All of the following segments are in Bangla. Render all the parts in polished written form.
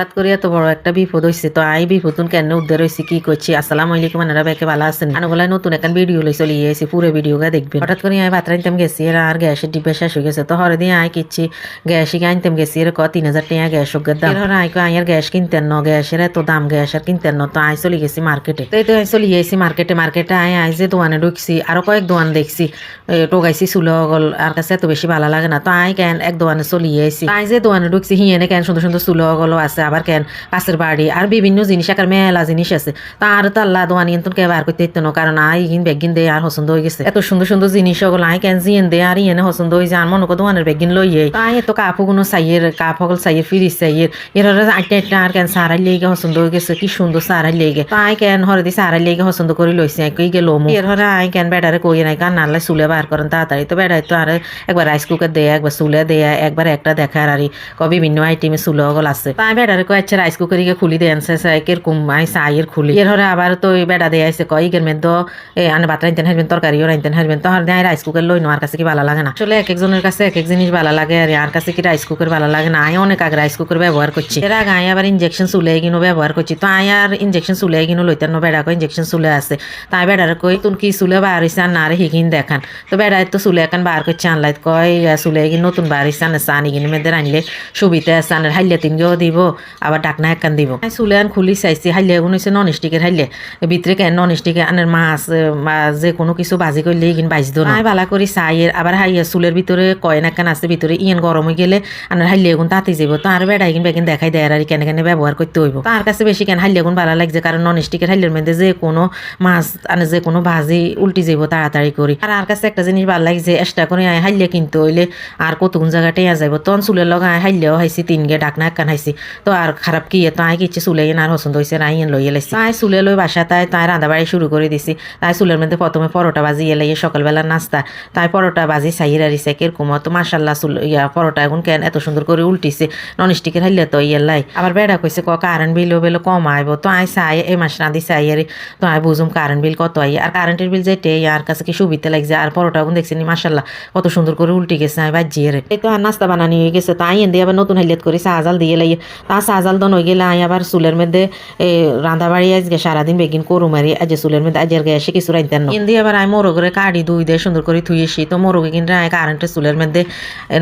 হঠাৎ করে এত বড় একটা বিপদ হয়েছে তো আই বিপদুন কেন উদ্ধার হয়েছে কি করছি আসসালামু আলাইকুম আনারা বেকে ভালো আছেন আনগুলাই নতুন একটা ভিডিও লই চলে গিয়েছি পুরো ভিডিওটা দেখবেন হঠাৎ করে আই ভাত রাইতাম গেছি আর গ্যাসের ডিব্বা শেষ হয়ে গেছে তো হরে দিয়ে আই কিচ্ছি গ্যাস আনতাম গেছি এর 3000 টাকা গ্যাস হোক দাম এর আই আইয়ার গ্যাস কিনতেন ন গ্যাসের এত দাম গ্যাস আর কিনতেন ন তো আই চলে গেছি মার্কেটে তো আই চলে গিয়েছি মার্কেটে আই যে দোকানে ঢুকছি আরো কয়েক দোকান দেখছি টোগাইছি চুলো গল আর কাছে এত বেশি ভালো লাগে না তো আই কেন এক দোকানে চলে গিয়েছি আই যে দোকানে ঢুকছি হিয়েনে কেন সুন্দর সুন্দর চুলো গলো আছে আবার কেন কাছের বাড়ি আর বিভিন্ন জিনিস একার মেলা জিনিস আছে তার তো আল্লাহ দোয়ানি এত কে বার করতে দিত কারণ আই ইন বেগিন দে আর পছন্দ হয়ে গেছে এত সুন্দর সুন্দর জিনিস ওগুলো আই কেন জিয়েন দে আর ইয়েনে পছন্দ হয়ে যায় আর মনে কর দোকানের বেগিন লইয়ে আই এত কাপগুলো চাইয়ের কাপ হকল চাইয়ের ফিরিস চাইয়ের এর আটটা আটটা আর কেন সারাই লেগে পছন্দ হয়ে গেছে কি সুন্দর সারাই লেগে তো আই কেন হরে দি সারাই লেগে পছন্দ করে লইছে কই গেল এর হরে আই কেন বেড়ারে কই নাই কারণ নালে চুলে বার করেন তাড়াতাড়ি তো বেড়াই তো আর একবার রাইস কুকার দেয়া একবার চুলে দেয়া একবার একটা দেখার আর বিভিন্ন আইটেমে চুলে হকল আছে তাই বেড়ারে কয় আচ্ছা রাইস কুকারিকে খুলি দেন কিরকম আই চাইয়ের খুলি এর হরে আবার তো বেড়া দিয়ে আইসে কয় ইগের মেদ আনে ভাত রাইতেন হারবেন তরকারিও রাইতেন হারবেন তো হর দেয় রাইস কুকার লই আর কাছে কি ভালো লাগে না আসলে এক একজনের কাছে এক এক জিনিস ভালো লাগে আর কাছে কি রাইস কুকার ভালো লাগে না আই অনেক আগে রাইস কুকার ব্যবহার করছি এর আগে আই আবার ইনজেকশন চুলে কিনো ব্যবহার করছি তো আই আর ইনজেকশন চুলে কিনো লইতেন বেড়া কয় ইনজেকশন চুলে আছে তাই বেড়ারে কই তুন কি চুলে বার হইছে আর না রে হিকিন দেখান তো বেড়ায় তো চুলে এখন বার করছে আনলাই কয় চুলে কিন নতুন বার হইছে আনে চানি কিনে মেয়েদের আনলে সুবিধা আছে আনের হাইলে তিনগেও দিব আবার ডাকনা একখান দিব চুলে আন খুলি চাইছি হাইলে এগুন হয়েছে নন স্টিকের হাইলে ভিতরে কেন নন স্টিকে আনের মাছ বা যে কোনো কিছু ভাজি করলে ইগিন বাইজ দো না ভালো করি চাইয়ের আবার হাইয়া চুলের ভিতরে কয়েন একখান আছে ভিতরে ইয়েন গরম হয়ে গেলে আনের হাইলে এগুন তাতে যাব তো আর বেড়া ইগিন বেগিন দেখাই দেয় আর কেন কেন ব্যবহার করতে হইব তার কাছে বেশি কেন হাইলে এগুন ভালো লাগছে কারণ নন স্টিকের হাইলের মধ্যে যে কোনো মাছ আনে যে কোনো ভাজি উল্টি যাব তাড়াতাড়ি করি আর কাছে একটা জিনিস ভালো লাগছে এক্সট্রা করে হাইলে কিনতে হইলে আর কতক্ষণ জায়গাটাই যাইব তখন চুলের লগে হাইলেও হাইছি তিনগে ডাকনা একখান হাইছি তো আর খারাপ কি তো আই কিচ্ছে চুলে আর পছন্দ হয়েছে আইন লইয়ে লাইছি তাই চুলে লই বাসা তাই রাঁধা বাড়ি শুরু করে দিছি তাই চুলের মধ্যে প্রথমে পরোটা বাজি এলাইয়ে সকালবেলা নাস্তা তাই পরোটা বাজি চাইরা দিছে কিরকম তো মাশাল্লাহ চুল পরোটা এখন কেন এত সুন্দর করে উল্টিছে ননস্টিকের হাইলে তো লাই আবার বেড়া কইছে কারেন্ট বিলও বেলে কম আইব তো আই চাই এই মাস রাঁধি চাই আর তো আই বুঝুম কারেন্ট বিল কত আই আর কারেন্টের বিল যেটে আর কাছে কি সুবিধা লাগছে আর পরোটা এখন দেখছি মাশাল্লাহ কত সুন্দর করে উল্টি গেছে আই বাজিয়ে রে এই তো আর নাস্তা বানানি হয়ে গেছে তাই এন দিয়ে আবার নতুন হাইলেট করে চাজাল দিয়ে লাই তা চাজাল দন হয়ে গেলে আই আবার চুলের মধ্যে রাঁধা বাড়ি আজকে সারাদিন বেগিন করু মারি আজ চুলের মধ্যে আজের গ্যাসে কিছু রাইতেন না দিয়ে আবার আমি মোরগরে কাড়ি দুই দিয়ে সুন্দর করে থুয়েছি তো মোরগে কিনতে আয় কারেন্টের চুলের মধ্যে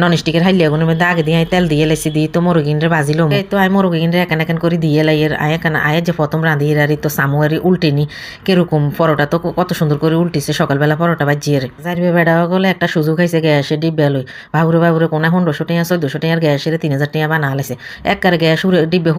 ননস্টিকের হাইলে আগুনের মধ্যে আগে দিয়ে তেল দিয়ে লেছি দিই তো মোরগে কিনতে বাজিল এই তো আয় মোরগে কিনতে একান একান করে দিয়ে লাই আয় একান আয় যে প্রথম রাঁধিয়ে আরি তো সামুয়ারি উল্টেনি কিরকম পরোটা তো কত সুন্দর করে উল্টিছে সকালবেলা পরোটা বাজিয়ে রে যাইবে বেড়া গেলে একটা সুযোগ হয়েছে গ্যাসে ডিব্বা লই বাবুরে কোনা 1500 টাকা 1400 টাকার গ্যাসের 3000 টাকা বানা লাইছে একবারে গ্যাস ডিব্বে